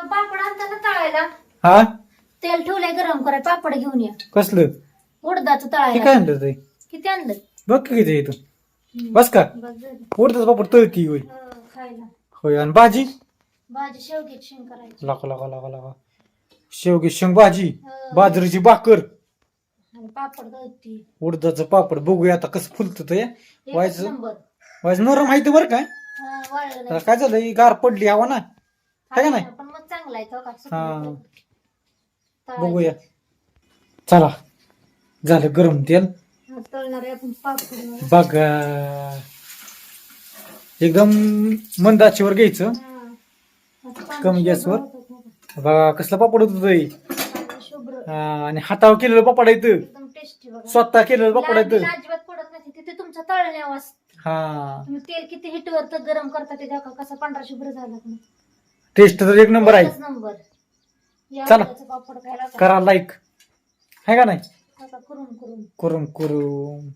पापड आणताना तळायला हा तेल ठेवलंय गरम कराय पापड घेऊन या. कसलं उडदाचं हे तळायला काय आणलं ते किती आणलं? बघ की किती इथं बस का बस झालं. उडदाच पापड तळती होय खायला होय आणि भाजी भाजी शेवग्याची शेंग करायची लागा शेवगी शेंग भाजी बाजरीची भाकर आणि पापड तळती. उडदाचं पापड बघूया आता कसं फुलत ते एकच व्हायचं नंबर. व्हायचं नरम आहे बरं काय वाळलं आता नाही. काय झालं ही गार पडली हवा ना है का नाही पण मग चांगला आहे तो का हा. तळायचं. बघूया चला झालं गरम तेल तळणार आहे आपण पापड. बघा एकदम मंद आचेवर घ्यायचं कमी गॅसवर बघा कसला पापड होत शुभ्र आणि हातावर केलेलं पापड येतं एकदम टेस्टी बघा. स्वतः केलेलं पापड लाल येतं अजिबात पडत नाही तिथे तुमचा तळण्यावर हा तुम्ही तेल किती हिटवर तर गरम करता ते दाखवा कसा पांढरा शुभ्र झाला का नाही. टेस्ट तर एक नंबर आहे एकच नंबर. या चला. उडदाचं पापड खायला करा लाईक है का नाही आता करून करून करून